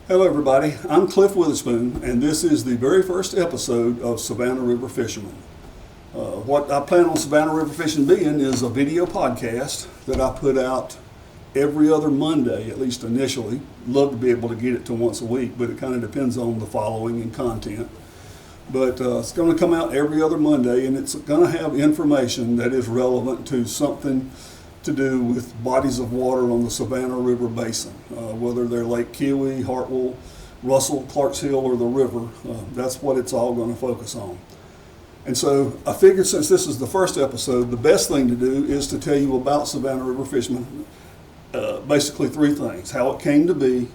Hello everybody, I'm Cliff Witherspoon and this is the very first episode of Savannah River Fishermen. What I plan on Savannah River Fishing being is a video podcast that I put out every other Monday, at least initially. Love to be able to get it to once a week, but it kind of depends on the following and content. But it's going to come out every other Monday, and it's going to have information that is relevant to something to do with bodies of water on the Savannah River Basin, whether they're Lake Kiowee, Hartwell, Russell, Clarks Hill, or the river. That's what it's all going to focus on. And so I figured since this is the first episode, the best thing to do is to tell you about Savannah River Fishermen. Basically three things: how it came to be,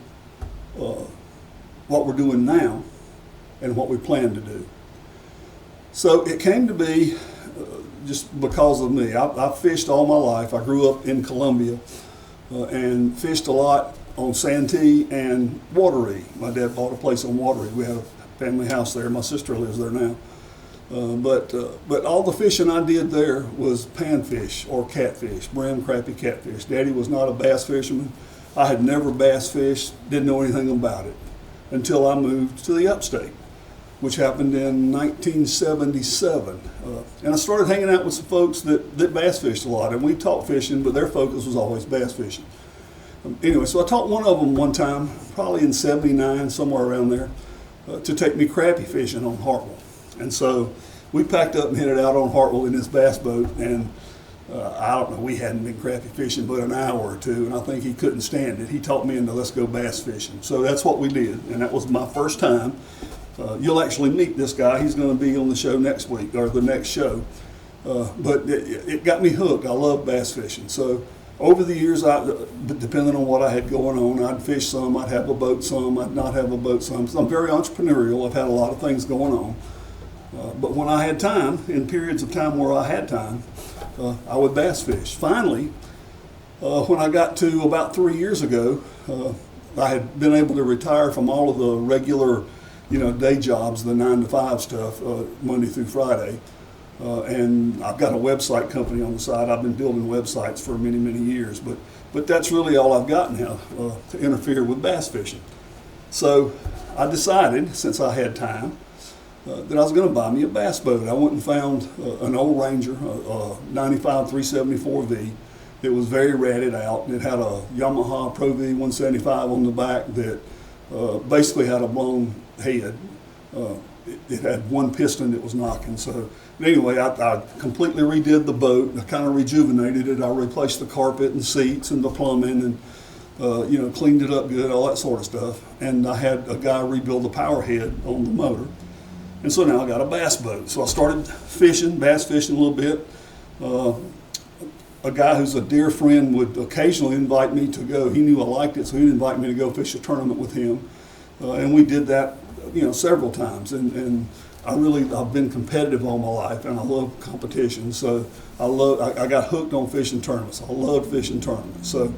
what we're doing now, and what we plan to do. So it came to be just because of me. I fished all my life. I grew up in Columbia and fished a lot on Santee and Wateree. My dad bought a place on Wateree. We had a family house there. My sister lives there now. But all the fishing I did there was panfish or catfish, brim, crappie, catfish. Daddy was not a bass fisherman. I had never bass fished, didn't know anything about it until I moved to the upstate, which happened in 1977. And I started hanging out with some folks that bass fished a lot, and we taught fishing, but their focus was always bass fishing. Anyway, so I taught one of them one time, probably in 79, somewhere around there, to take me crappie fishing on Hartwell. And so we packed up and headed out on Hartwell in this bass boat, and I don't know, we hadn't been crappie fishing but an hour or two, and I think he couldn't stand it. He talked me into let's go bass fishing. So that's what we did, and that was my first time. You'll actually meet this guy. He's going to be on the show next week, or the next show. But it got me hooked. I love bass fishing. So over the years, depending on what I had going on, I'd fish some, I'd have a boat some, I'd not have a boat some. So I'm very entrepreneurial. I've had a lot of things going on. But when I had time, in periods of time where I had time, I would bass fish. Finally, when I got to about 3 years ago, I had been able to retire from all of the regular day jobs, the 9-to-5 stuff, Monday through Friday. And I've got a website company on the side. I've been building websites for many, many years, but that's really all I've got now to interfere with bass fishing. So I decided, since I had time, that I was going to buy me a bass boat. I went and found an old Ranger, a 95 374V. It was very ratted out. It had a Yamaha Pro V 175 on the back that basically had a blown head. It had one piston that was knocking. So anyway, I completely redid the boat. I kind of rejuvenated it. I replaced the carpet and seats and the plumbing and cleaned it up good, all that sort of stuff. And I had a guy rebuild the power head on the motor. And so now I got a bass boat. So I started bass fishing a little bit. A guy who's a dear friend would occasionally invite me to go. He knew I liked it, so he'd invite me to go fish a tournament with him. And we did that, several times. And I've been competitive all my life, and I love competition. So I got hooked on fishing tournaments. I loved fishing tournaments. So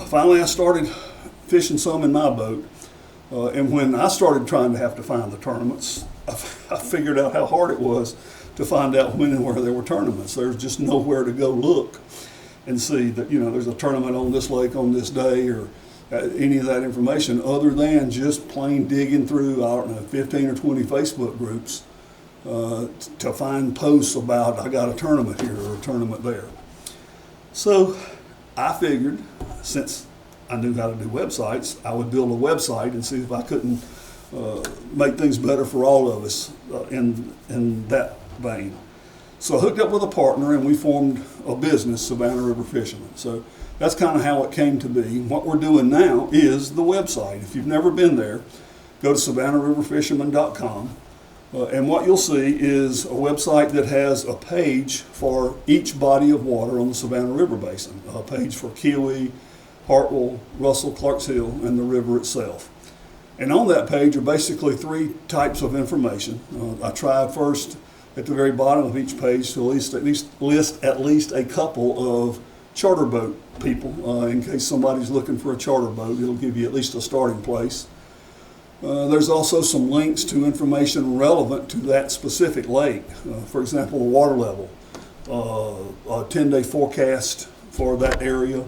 finally I started fishing some in my boat. And when I started trying to have to find the tournaments, I figured out how hard it was to find out when and where there were tournaments. There's just nowhere to go look and see that, there's a tournament on this lake on this day or any of that information other than just plain digging through, 15 or 20 Facebook groups to find posts about I got a tournament here or a tournament there. So I figured, since I knew how to do websites, I would build a website and see if I couldn't make things better for all of us in that vein. So I hooked up with a partner and we formed a business, Savannah River Fishermen. So that's kind of how it came to be. What we're doing now is the website. If you've never been there, go to savannahriverfishermen.com. And what you'll see is a website that has a page for each body of water on the Savannah River Basin, a page for Kiowee, Hartwell, Russell, Clarks Hill, and the river itself. And on that page are basically three types of information. I tried first at the very bottom of each page to list at least a couple of charter boat people. In case somebody's looking for a charter boat, it'll give you at least a starting place. There's also some links to information relevant to that specific lake. For example, the water level, a 10-day forecast for that area,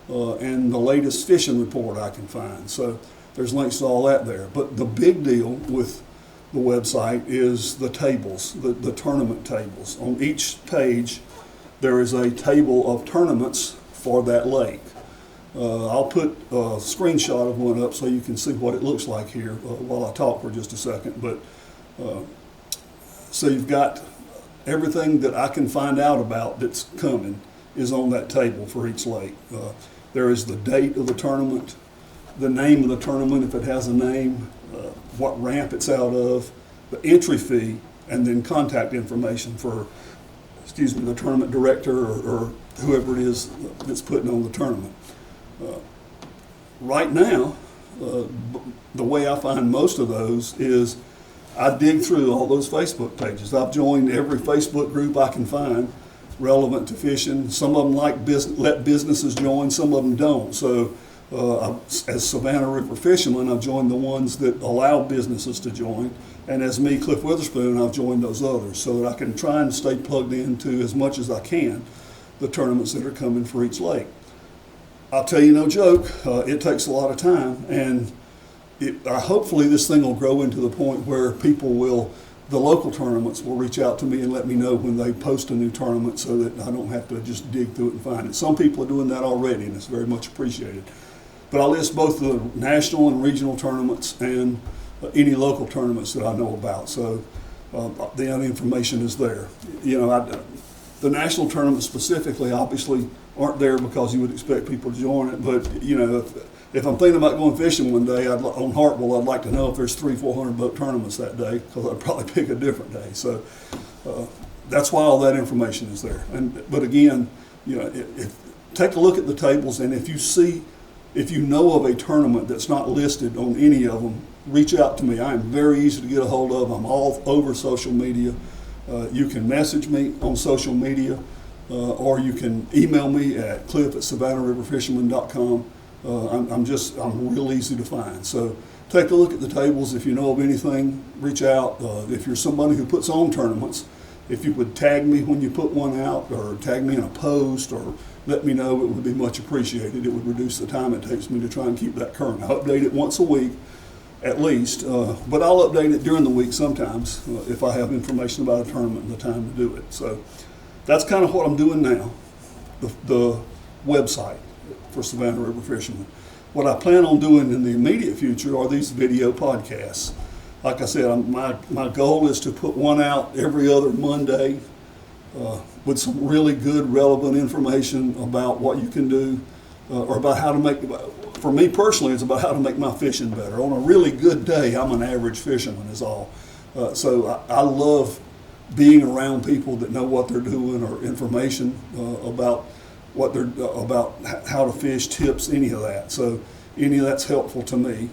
and the latest fishing report I can find. So There's links to all that there. But the big deal with the website is the tables, the tournament tables. On each page, there is a table of tournaments for that lake. I'll put a screenshot of one up so you can see what it looks like here while I talk for just a second. But so you've got everything that I can find out about that's coming is on that table for each lake. There is the date of the tournament, the name of the tournament if it has a name, what ramp it's out of, the entry fee, and then contact information for, the tournament director or whoever it is that's putting on the tournament. Right now, the way I find most of those is I dig through all those Facebook pages. I've joined every Facebook group I can find relevant to fishing. Some of them let businesses join, some of them don't. So as Savannah River Fishermen, I've joined the ones that allow businesses to join. And as me, Cliff Witherspoon, I've joined those others so that I can try and stay plugged into as much as I can the tournaments that are coming for each lake. I'll tell you no joke, it takes a lot of time, and hopefully this thing will grow into the point where the local tournaments will reach out to me and let me know when they post a new tournament so that I don't have to just dig through it and find it. Some people are doing that already, and it's very much appreciated. But I list both the national and regional tournaments and any local tournaments that I know about. So the information is there. The national tournaments specifically obviously aren't there because you would expect people to join it. But if I'm thinking about going fishing one day on Hartwell, I'd like to know if there's 300-400 boat tournaments that day, because I'd probably pick a different day. So that's why all that information is there. But again, take a look at the tables, and if you know of a tournament that's not listed on any of them, reach out to me. I am very easy to get a hold of. I'm all over social media. You can message me on social media, or you can email me at cliff@savannahriverfishermen.com. I'm real easy to find. So take a look at the tables. If you know of anything, reach out. If you're somebody who puts on tournaments, if you would tag me when you put one out, or tag me in a post, or let me know, it would be much appreciated. It would reduce the time it takes me to try and keep that current. I update it once a week at least, but I'll update it during the week sometimes if I have information about a tournament and the time to do it. So that's kind of what I'm doing now, the website for Savannah River Fishermen. What I plan on doing in the immediate future are these video podcasts. Like I said, my goal is to put one out every other Monday with some really good, relevant information about what you can do, or about how to make, for me personally, it's about how to make my fishing better. On a really good day, I'm an average fisherman is all. So I love being around people that know what they're doing, or information about about how to fish, tips, any of that. So any of that's helpful to me.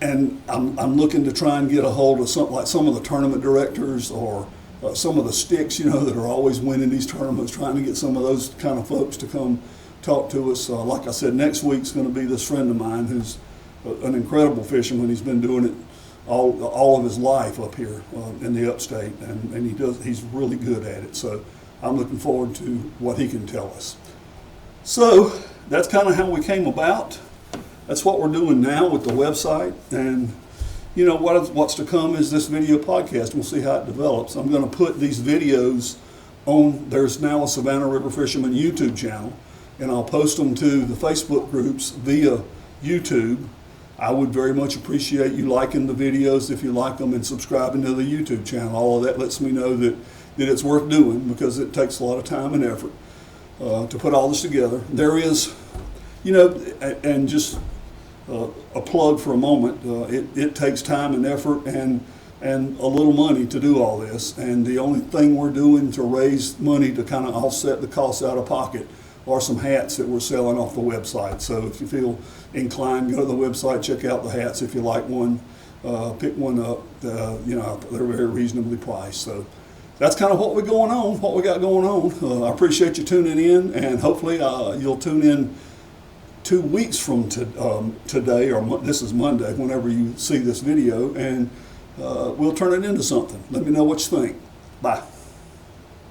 And I'm looking to try and get a hold of some of the tournament directors, or some of the sticks, that are always winning these tournaments, trying to get some of those kind of folks to come talk to us. Like I said, next week's going to be this friend of mine who's an incredible fisherman. He's been doing it all of his life up here in the upstate, and he's really good at it. So I'm looking forward to what he can tell us. So that's kind of how we came about. That's what we're doing now with the website. And what's to come is this video podcast. We'll see how it develops. I'm going to put these videos on, there's now a Savannah River Fishermen YouTube channel, and I'll post them to the Facebook groups via YouTube. I would very much appreciate you liking the videos if you like them, and subscribing to the YouTube channel. All of that lets me know that it's worth doing, because it takes a lot of time and effort to put all this together. There is, and just a plug for a moment, it takes time and effort and a little money to do all this. And the only thing we're doing to raise money to kind of offset the costs out of pocket are some hats that we're selling off the website. So if you feel inclined, go to the website, check out the hats. If you like one, pick one up. They're very reasonably priced. So that's kind of what we got going on. I appreciate you tuning in, and hopefully you'll tune in 2 weeks from today, or this is Monday, whenever you see this video, and we'll turn it into something. Let me know what you think. Bye.